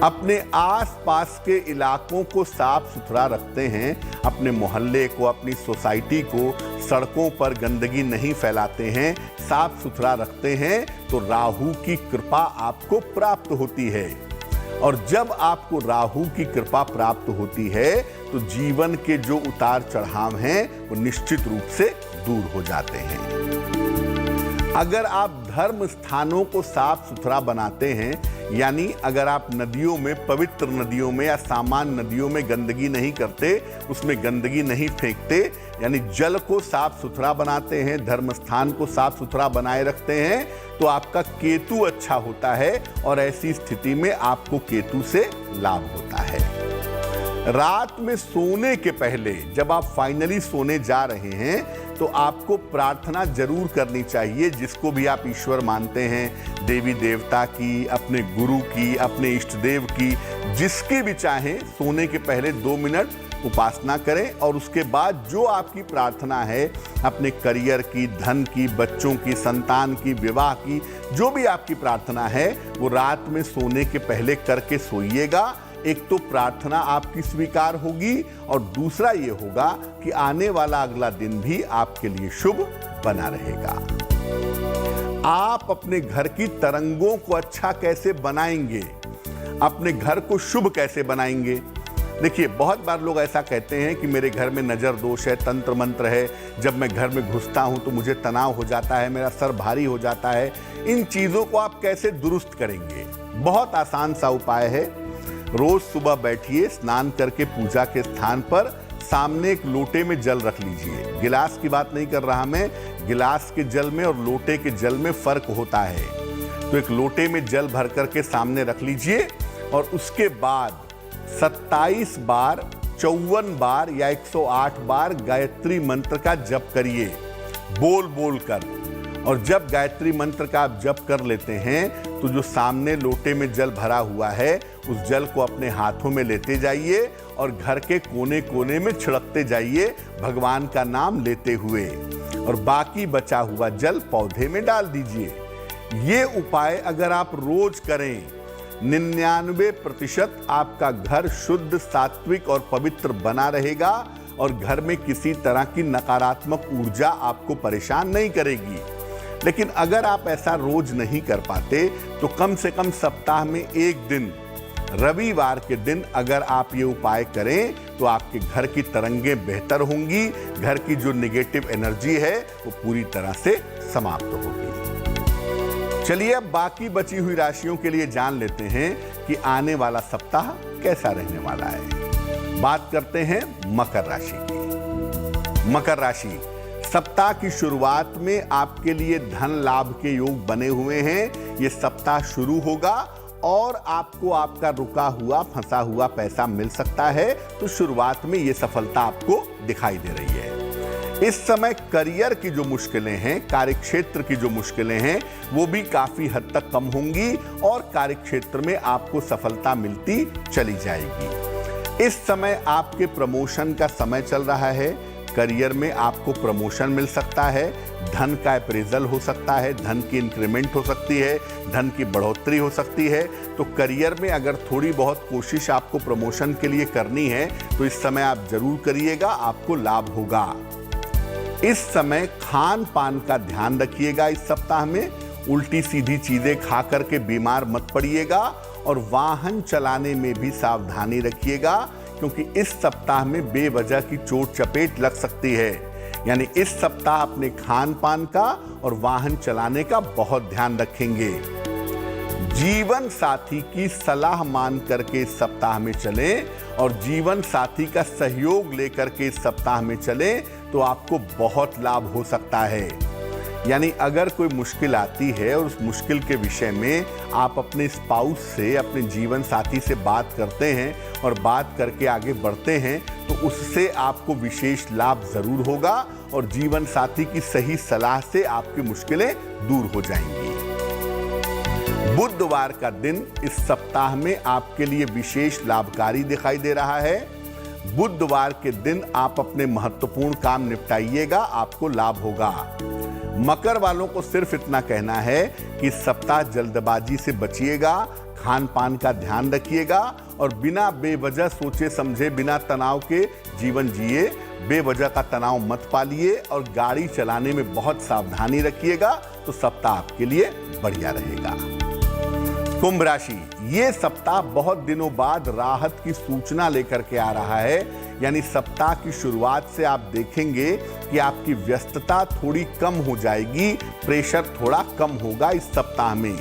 अपने आसपास के इलाकों को साफ सुथरा रखते हैं, अपने मोहल्ले को, अपनी सोसाइटी को, सड़कों पर गंदगी नहीं फैलाते हैं, साफ सुथरा रखते हैं, तो राहु की कृपा आपको प्राप्त होती है। और जब आपको राहु की कृपा प्राप्त होती है तो जीवन के जो उतार चढ़ाव हैं वो निश्चित रूप से दूर हो जाते हैं। अगर आप धर्म स्थानों को साफ सुथरा बनाते हैं, यानी अगर आप नदियों में, पवित्र नदियों में या सामान्य नदियों में गंदगी नहीं करते, उसमें गंदगी नहीं फेंकते, यानी जल को साफ सुथरा बनाते हैं, धर्म स्थान को साफ सुथरा बनाए रखते हैं, तो आपका केतु अच्छा होता है और ऐसी स्थिति में आपको केतु से लाभ होता है। रात में सोने के पहले जब आप फाइनली सोने जा रहे हैं तो आपको प्रार्थना जरूर करनी चाहिए, जिसको भी आप ईश्वर मानते हैं, देवी देवता की, अपने गुरु की, अपने इष्ट देव की, जिसकी भी चाहे, सोने के पहले 2 मिनट उपासना करें और उसके बाद जो आपकी प्रार्थना है, अपने करियर की, धन की, बच्चों की, संतान की, विवाह की, जो भी आपकी प्रार्थना है वो रात में सोने के पहले करके सोइएगा। एक तो प्रार्थना आपकी स्वीकार होगी और दूसरा ये होगा कि आने वाला अगला दिन भी आपके लिए शुभ बना रहेगा। आप अपने घर की तरंगों को अच्छा कैसे बनाएंगे, अपने घर को शुभ कैसे बनाएंगे? देखिए, बहुत बार लोग ऐसा कहते हैं कि मेरे घर में नजर दोष है, तंत्र मंत्र है, जब मैं घर में घुसता हूं तो मुझे तनाव हो जाता है, मेरा सर भारी हो जाता है। इन चीजों को आप कैसे दुरुस्त करेंगे? बहुत आसान सा उपाय है। रोज सुबह बैठिए, स्नान करके पूजा के स्थान पर सामने एक लोटे में जल रख लीजिए। गिलास की बात नहीं कर रहा मैं, गिलास के जल में और लोटे के जल में फर्क होता है। तो एक लोटे में जल भर करके सामने रख लीजिए और उसके बाद 27 बार, 54 बार या 108 बार गायत्री मंत्र का जप करिए, बोल बोल कर। और जब गायत्री मंत्र का आप जप कर लेते हैं तो जो सामने लोटे में जल भरा हुआ है उस जल को अपने हाथों में लेते जाइए और घर के कोने कोने में छिड़कते जाइए भगवान का नाम लेते हुए, और बाकी बचा हुआ जल पौधे में डाल दीजिए। ये उपाय अगर आप रोज करें 99% आपका घर शुद्ध, सात्विक और पवित्र बना रहेगा और घर में किसी तरह की नकारात्मक ऊर्जा आपको परेशान नहीं करेगी। लेकिन अगर आप ऐसा रोज नहीं कर पाते तो कम से कम सप्ताह में एक दिन, रविवार के दिन अगर आप ये उपाय करें तो आपके घर की तरंगें बेहतर होंगी, घर की जो नेगेटिव एनर्जी है वो पूरी तरह से समाप्त होगी। चलिए अब बाकी बची हुई राशियों के लिए जान लेते हैं कि आने वाला सप्ताह कैसा रहने वाला है। बात करते हैं मकर राशि की। मकर राशि, सप्ताह की शुरुआत में आपके लिए धन लाभ के योग बने हुए हैं। ये सप्ताह शुरू होगा और आपको आपका रुका हुआ, फंसा हुआ पैसा मिल सकता है, तो शुरुआत में ये सफलता आपको दिखाई दे रही है। इस समय करियर की जो मुश्किलें हैं, कार्यक्षेत्र की जो मुश्किलें हैं, वो भी काफी हद तक कम होंगी और कार्यक्षेत्र में आपको सफलता मिलती चली जाएगी। इस समय आपके प्रमोशन का समय चल रहा है। करियर में आपको प्रमोशन मिल सकता है, धन का अप्रेजल हो सकता है, धन की इंक्रीमेंट हो सकती है, धन की बढ़ोतरी हो सकती है। तो करियर में अगर थोड़ी बहुत कोशिश आपको प्रमोशन के लिए करनी है तो इस समय आप जरूर करिएगा, आपको लाभ होगा। इस समय खान पान का ध्यान रखिएगा। इस सप्ताह में उल्टी सीधी चीजें खा करके बीमार मत पड़िएगा और वाहन चलाने में भी सावधानी रखिएगा, क्योंकि इस सप्ताह में बेवजह की चोट चपेट लग सकती है। यानी इस सप्ताह अपने खान पान का और वाहन चलाने का बहुत ध्यान रखेंगे। जीवन साथी की सलाह मान करके इस सप्ताह में चलें और जीवन साथी का सहयोग लेकर के इस सप्ताह में चलें तो आपको बहुत लाभ हो सकता है। यानी अगर कोई मुश्किल आती है और उस मुश्किल के विषय में आप अपने स्पाउस से, अपने जीवन साथी से बात करते हैं और बात करके आगे बढ़ते हैं तो उससे आपको विशेष लाभ जरूर होगा और जीवन साथी की सही सलाह से आपकी मुश्किलें दूर हो जाएंगी। बुधवार का दिन इस सप्ताह में आपके लिए विशेष लाभकारी दिखाई दे रहा है। बुधवार के दिन आप अपने महत्वपूर्ण काम निपटाइएगा, आपको लाभ होगा। मकर वालों को सिर्फ इतना कहना है कि इस सप्ताह जल्दबाजी से बचिएगा, खान पान का ध्यान रखिएगा और बिना बेवजह सोचे समझे, बिना तनाव के जीवन जिए। बेवजह का तनाव मत पालिए और गाड़ी चलाने में बहुत सावधानी रखिएगा, तो सप्ताह आपके लिए बढ़िया रहेगा। कुंभ राशि, ये सप्ताह बहुत दिनों बाद राहत की सूचना लेकर के आ रहा है। यानी सप्ताह की शुरुआत से आप देखेंगे कि आपकी व्यस्तता थोड़ी कम हो जाएगी, प्रेशर थोड़ा कम होगा। इस सप्ताह में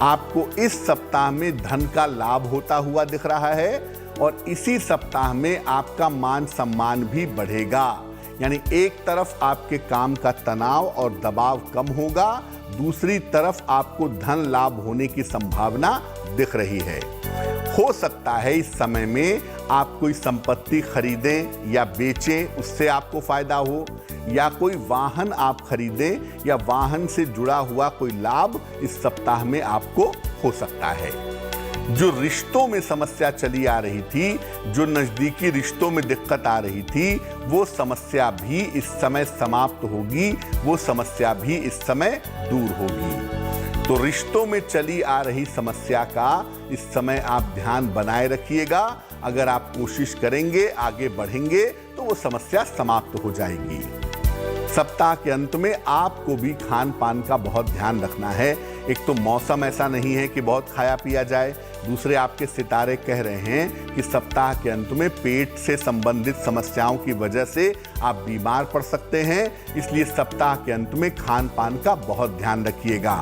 आपको इस सप्ताह में धन का लाभ होता हुआ दिख रहा है और इसी सप्ताह में आपका मान सम्मान भी बढ़ेगा। यानी एक तरफ आपके काम का तनाव और दबाव कम होगा, दूसरी तरफ आपको धन लाभ होने की संभावना दिख रही है। हो सकता है इस समय में आप कोई संपत्ति खरीदें या बेचें, उससे आपको फायदा हो, या कोई वाहन आप खरीदें या वाहन से जुड़ा हुआ कोई लाभ इस सप्ताह में आपको हो सकता है। जो रिश्तों में समस्या चली आ रही थी, जो नजदीकी रिश्तों में दिक्कत आ रही थी, वो समस्या भी इस समय समाप्त होगी, वो समस्या भी इस समय दूर होगी। तो रिश्तों में चली आ रही समस्या का इस समय आप ध्यान बनाए रखिएगा। अगर आप कोशिश करेंगे, आगे बढ़ेंगे तो वो समस्या समाप्त हो जाएगी। सप्ताह के अंत में आपको भी खान पान का बहुत ध्यान रखना है। एक तो मौसम ऐसा नहीं है कि बहुत खाया पिया जाए, दूसरे आपके सितारे कह रहे हैं कि सप्ताह के अंत में पेट से संबंधित समस्याओं की वजह से आप बीमार पड़ सकते हैं, इसलिए सप्ताह के अंत में खान पान का बहुत ध्यान रखिएगा।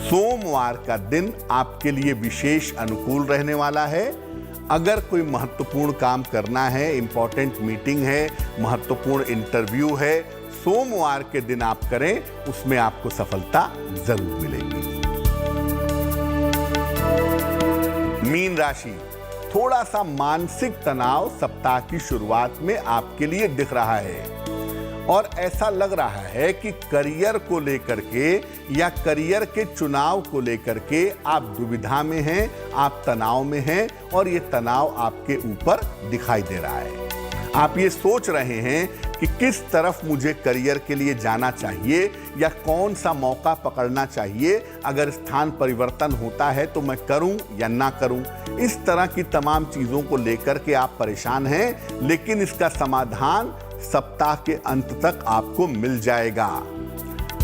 सोमवार का दिन आपके लिए विशेष अनुकूल रहने वाला है। अगर कोई महत्वपूर्ण काम करना है, इंपॉर्टेंट मीटिंग है, महत्वपूर्ण इंटरव्यू है, सोमवार के दिन आप करें, उसमें आपको सफलता जरूर मिलेगी। मीन राशि, थोड़ा सा मानसिक तनाव सप्ताह की शुरुआत में आपके लिए दिख रहा है और ऐसा लग रहा है कि करियर को लेकर के या करियर के चुनाव को लेकर के आप दुविधा में हैं, आप तनाव में हैं और ये तनाव आपके ऊपर दिखाई दे रहा है। आप ये सोच रहे हैं कि किस तरफ मुझे करियर के लिए जाना चाहिए या कौन सा मौका पकड़ना चाहिए, अगर स्थान परिवर्तन होता है तो मैं करूं या ना करूं। इस तरह की तमाम चीज़ों को लेकर के आप परेशान हैं, लेकिन इसका समाधान सप्ताह के अंत तक आपको मिल जाएगा।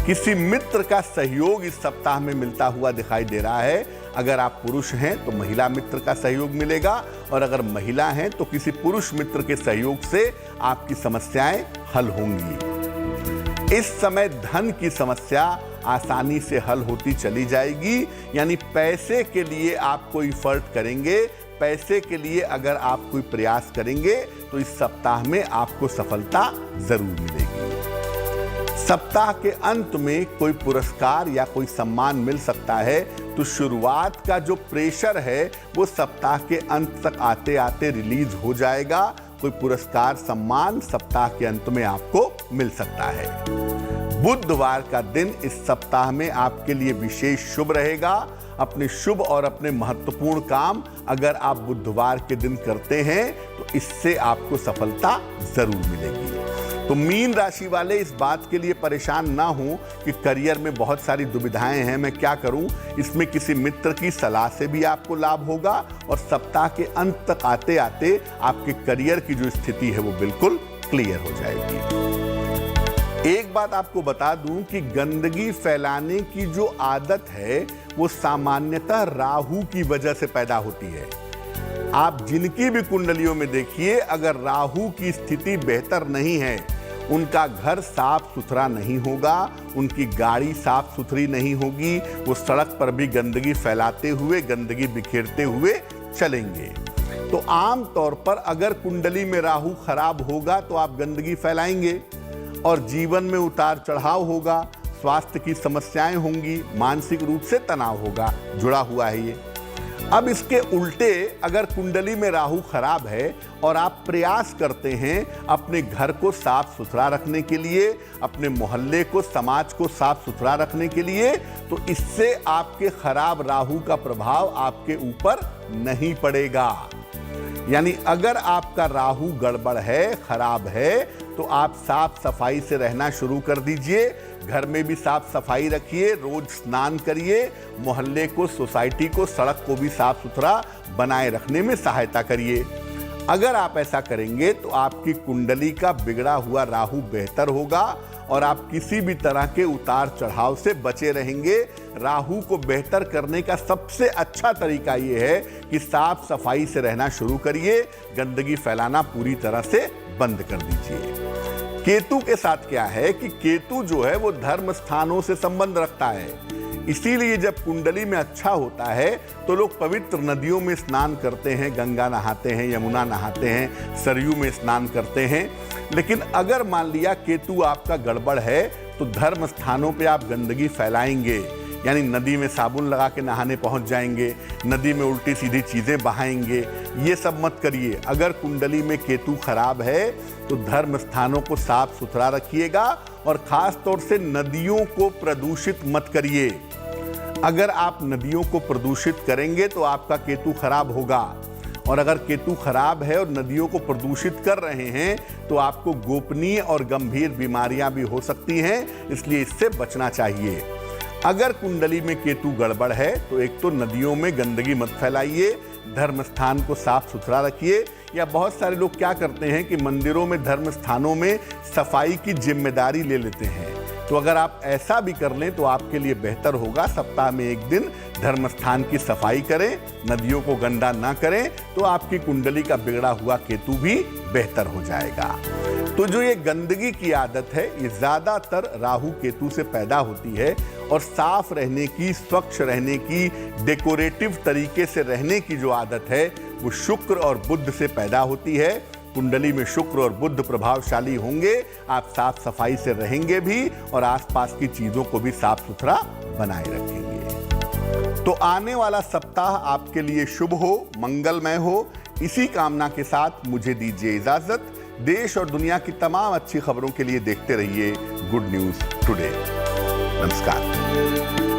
किसी मित्र का सहयोग इस सप्ताह में मिलता हुआ दिखाई दे रहा है। अगर आप पुरुष हैं तो महिला मित्र का सहयोग मिलेगा और अगर महिला हैं तो किसी पुरुष मित्र के सहयोग से आपकी समस्याएं हल होंगी। इस समय धन की समस्या आसानी से हल होती चली जाएगी, यानी पैसे के लिए आप कोई एफर्ट करेंगे, पैसे के लिए अगर आप कोई प्रयास करेंगे तो इस सप्ताह में आपको सफलता जरूर मिलेगी। सप्ताह के अंत में कोई पुरस्कार या कोई सम्मान मिल सकता है, तो शुरुआत का जो प्रेशर है वो सप्ताह के अंत तक आते आते रिलीज हो जाएगा। कोई पुरस्कार सम्मान सप्ताह के अंत में आपको मिल सकता है। बुधवार का दिन इस सप्ताह में आपके लिए विशेष शुभ रहेगा। अपने शुभ और अपने महत्वपूर्ण काम अगर आप बुधवार के दिन करते हैं तो इससे आपको सफलता जरूर मिलेगी। तो मीन राशि वाले इस बात के लिए परेशान ना हो कि करियर में बहुत सारी दुविधाएं हैं, मैं क्या करूं। इसमें किसी मित्र की सलाह से भी आपको लाभ होगा और सप्ताह के अंत तक आते आते आपके करियर की जो स्थिति है वो बिल्कुल क्लियर हो जाएगी। एक बात आपको बता दूं कि गंदगी फैलाने की जो आदत है वो सामान्यतः राहु की वजह से पैदा होती है। आप जिनकी भी कुंडलियों में देखिए, अगर राहु की स्थिति बेहतर नहीं है, उनका घर साफ सुथरा नहीं होगा, उनकी गाड़ी साफ सुथरी नहीं होगी, वो सड़क पर भी गंदगी फैलाते हुए, गंदगी बिखेरते हुए चलेंगे। तो आम तौर पर अगर कुंडली में राहु खराब होगा तो आप गंदगी फैलाएंगे और जीवन में उतार चढ़ाव होगा, स्वास्थ्य की समस्याएं होंगी, मानसिक रूप से तनाव होगा, जुड़ा हुआ है ये। अब इसके उल्टे अगर कुंडली में राहु खराब है और आप प्रयास करते हैं अपने घर को साफ सुथरा रखने के लिए, अपने मोहल्ले को, समाज को साफ सुथरा रखने के लिए, तो इससे आपके खराब राहु का प्रभाव आपके ऊपर नहीं पड़ेगा। यानी अगर आपका राहु गड़बड़ है, खराब है, तो आप साफ सफाई से रहना शुरू कर दीजिए। घर में भी साफ सफाई रखिए, रोज स्नान करिए, मोहल्ले को, सोसाइटी को, सड़क को भी साफ सुथरा बनाए रखने में सहायता करिए। अगर आप ऐसा करेंगे तो आपकी कुंडली का बिगड़ा हुआ राहु बेहतर होगा और आप किसी भी तरह के उतार चढ़ाव से बचे रहेंगे। राहु को बेहतर करने का सबसे अच्छा तरीका ये है कि साफ सफाई से रहना शुरू करिए, गंदगी फैलाना पूरी तरह से बंद कर दीजिए। केतु के साथ क्या है कि केतु जो है वो धर्म स्थानों से संबंध रखता है, इसीलिए जब कुंडली में अच्छा होता है तो लोग पवित्र नदियों में स्नान करते हैं, गंगा नहाते हैं, यमुना नहाते हैं, सरयू में स्नान करते हैं। लेकिन अगर मान लिया केतु आपका गड़बड़ है तो धर्म स्थानों पे आप गंदगी फैलाएंगे, यानी नदी में साबुन लगा के नहाने पहुंच जाएंगे, नदी में उल्टी सीधी चीज़ें बहाएंगे, ये सब मत करिए। अगर कुंडली में केतु खराब है तो धर्म स्थानों को साफ सुथरा रखिएगा और ख़ास तौर से नदियों को प्रदूषित मत करिए। अगर आप नदियों को प्रदूषित करेंगे तो आपका केतु खराब होगा, और अगर केतु खराब है और नदियों को प्रदूषित कर रहे हैं तो आपको गोपनीय और गंभीर बीमारियां भी हो सकती हैं, इसलिए इससे बचना चाहिए। अगर कुंडली में केतु गड़बड़ है तो एक तो नदियों में गंदगी मत फैलाइए, धर्म स्थान को साफ सुथरा रखिए। या बहुत सारे लोग क्या करते हैं कि मंदिरों में, धर्म स्थानों में सफाई की जिम्मेदारी ले लेते हैं, तो अगर आप ऐसा भी कर लें तो आपके लिए बेहतर होगा। सप्ताह में एक दिन धर्म स्थान की सफाई करें, नदियों को गंदा ना करें, तो आपकी कुंडली का बिगड़ा हुआ केतु भी बेहतर हो जाएगा। तो जो ये गंदगी की आदत है ये ज़्यादातर राहु केतु से पैदा होती है, और साफ रहने की, स्वच्छ रहने की, डेकोरेटिव तरीके से रहने की जो आदत है वो शुक्र और बुध से पैदा होती है। कुंडली में शुक्र और बुध प्रभावशाली होंगे, आप साफ सफाई से रहेंगे भी और आसपास की चीज़ों को भी साफ सुथरा बनाए रखेंगे। तो आने वाला सप्ताह आपके लिए शुभ हो, मंगलमय हो, इसी कामना के साथ मुझे दीजिए इजाजत। देश और दुनिया की तमाम अच्छी खबरों के लिए देखते रहिए गुड न्यूज टुडे। नमस्कार।